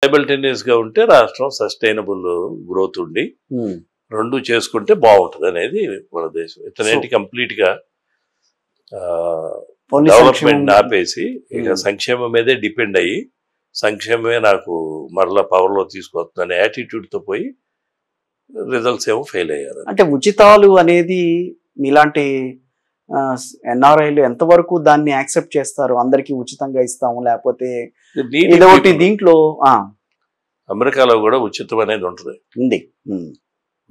Simultaneous గా ఉంటే రాష్ట్రం సస్టైనబుల్ గ్రోత్ ఉండి రెండు చేసుకుంటే బాగుంటుంది అనేది మన దేశం. ఇతనేంటి కంప్లీట్ గా డెవలప్మెంట్ ఆపేసి ఇక సంక్షేమం మీదే డిపెండ్ అయ్యి సంక్షేమమే నాకు మరలా పవర్ లో తీసుకొస్తుందనే యాటిట్యూడ్ తో పోయి రిజల్ట్స్ ఏమో ఫెయిల్ అయ్యారు. అంటే ఉచితాలు అనేది మీలాంటి ఎన్ఆర్ఐలు ఎంతవరకు దాన్ని యాక్సెప్ట్ చేస్తారు? అందరికి ఉచితంగా ఇస్తాము లేకపోతే ఇదొకటి దీంట్లో అమెరికాలో కూడా ఉచితం అనేది ఉంటుంది.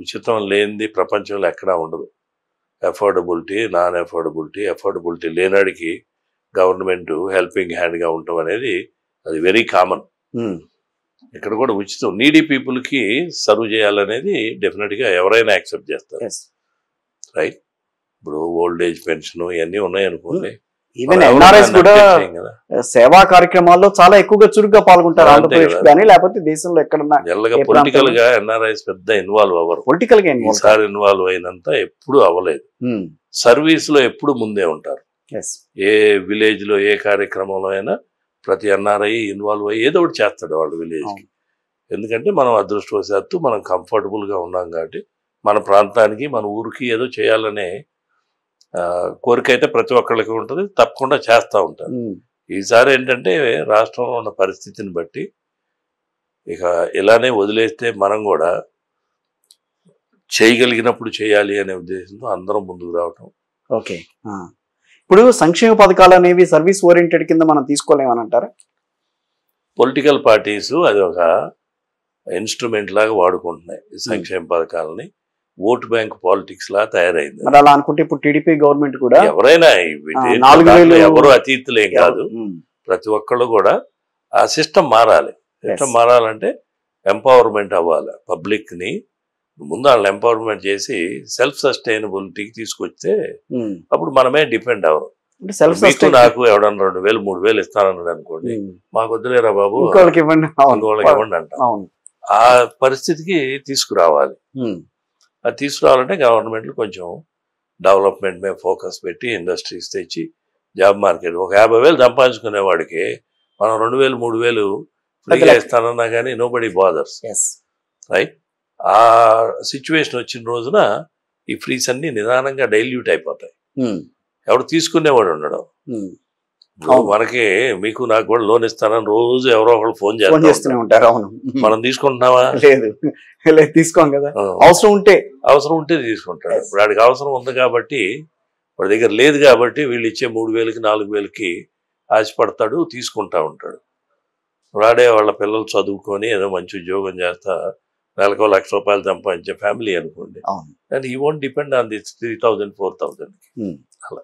ఉచితం లేనిది ప్రపంచంలో ఎక్కడా ఉండదు. అఫోర్డబిలిటీ, నాన్ అఫోర్డబిలిటీ, అఫోర్డబిలిటీ లేనాడికి గవర్నమెంట్ హెల్పింగ్ హ్యాండ్ గా ఉండటం అనేది అది వెరీ కామన్. ఇక్కడ కూడా ఉచితం నీడీ పీపుల్ కి సర్వ్ చేయాలనేది డెఫినెట్ గా ఎవరైనా యాక్సెప్ట్ చేస్తారు. రైట్. ఇప్పుడు ఓల్డ్ ఏజ్ పెన్షన్ ఇవన్నీ ఉన్నాయనుకోండి. ఈవెన్ ఎన్ఆర్ఐస్ కూడా సేవా కార్యక్రమాల్లో చాలా ఎక్కువగా చురుగ్గా పాల్గొంటారు. ఆంధ్రప్రదేశ్ కానీ లేకపోతే దేశంలో ఎక్కడన్నా. పొలిటికల్ గా ఎన్ఆర్ఐస్ పెద్ద ఇన్వాల్వ్ అవ్వరు. పొలిటికల్ గా ఇన్వాల్వ్ అయినంత ఎప్పుడు అవ్వలేదు. సర్వీస్ లో ఎప్పుడు ముందే ఉంటారు. ఏ విలేజ్ లో ఏ కార్యక్రమంలో అయినా ప్రతి ఎన్ఆర్ఐ ఇన్వాల్వ్ అయ్యి ఏదో ఒకటి చేస్తాడు వాళ్ళు విలేజ్ కి. ఎందుకంటే మనం అదృష్టవశాత్తు మనం కంఫర్టబుల్ గా ఉన్నాం కాబట్టి మన ప్రాంతానికి మన ఊరికి ఏదో చేయాలనే కోరిక అయితే ప్రతి ఒక్కళ్ళకి ఉంటుంది. తప్పకుండా చేస్తూ ఉంటారు. ఈసారి ఏంటంటే రాష్ట్రంలో ఉన్న పరిస్థితిని బట్టి ఇక ఇలానే వదిలేస్తే మనం కూడా చేయగలిగినప్పుడు చేయాలి అనే ఉద్దేశంతో అందరం ముందుకు రావటం. ఓకే. ఇప్పుడు సంక్షేమ పథకాలు అనేవి సర్వీస్ ఓరియంటెడ్ కింద మనం తీసుకోలేమని అంటారా? పొలిటికల్ పార్టీస్ అది ఒక ఇన్స్ట్రుమెంట్ లాగా వాడుకుంటున్నాయి సంక్షేమ పథకాలని. ఓట్ బ్యాంక్ పాలిటిక్స్ లా తయారైంది. అలా అనుకుంటే ఇప్పుడు టీడీపీ గవర్నమెంట్ కూడా ఎవరైనా ఎవరు అతీతులేం కాదు. ప్రతి ఒక్కళ్ళు కూడా ఆ సిస్టమ్ మారాలి. సిస్టమ్ మారాలంటే ఎంపవర్మెంట్ అవ్వాలి. పబ్లిక్ ని ముందు వాళ్ళని ఎంపవర్మెంట్ చేసి సెల్ఫ్ సస్టైనబిలిటీకి తీసుకొస్తే అప్పుడు మనమే డిపెండ్ అవ్వరు. మీకు నాకు ఎవడన్నా 2000 3000 ఇస్తానన్నాడు అనుకోండి, మాకు వద్దులేరా బాబు ఇంకోళ్ళకి ఇవ్వండి అంట. ఆ పరిస్థితికి తీసుకురావాలి. అది తీసుకురావాలంటే గవర్నమెంట్లు కొంచెం డెవలప్మెంట్ మీద ఫోకస్ పెట్టి ఇండస్ట్రీస్ తెచ్చి జాబ్ మార్కెట్ ఒక 50,000 సంపాదించుకునే వాడికి మనం 2000 3000 ఫ్రీగా ఇస్తానన్నా కానీ నోబడీ బాదర్స్. రైట్. ఆ సిచ్యువేషన్ వచ్చిన రోజున ఈ ఫ్రీస్ అన్ని నిదానంగా డైల్యూట్ అయిపోతాయి. ఎవడు తీసుకునేవాడు ఉండడం. మనకి మీకు నాకు కూడా లోన్ ఇస్తానని రోజు ఎవరో ఒకళ్ళు ఫోన్ చేస్తూనే ఉంటారు. మనం తీసుకుంటున్నావా? లేదు, తీసుకోం కదా. అవసరం ఉంటే తీసుకుంటాడు. ఇప్పుడు వాడికి అవసరం ఉంది కాబట్టి, వాడి దగ్గర లేదు కాబట్టి వీళ్ళు ఇచ్చే 3000కి 4000కి ఆశపడతాడు, తీసుకుంటా ఉంటాడు. వాడే వాళ్ళ పిల్లలు చదువుకొని ఏదో మంచి ఉద్యోగం చేస్తా నెలకు ₹1,00,000 సంపాదించే ఫ్యామిలీ అనుకోండి. అండ్ ఈ వోంట్ డిపెండ్ ఆన్ ది 3000 4000 అలా.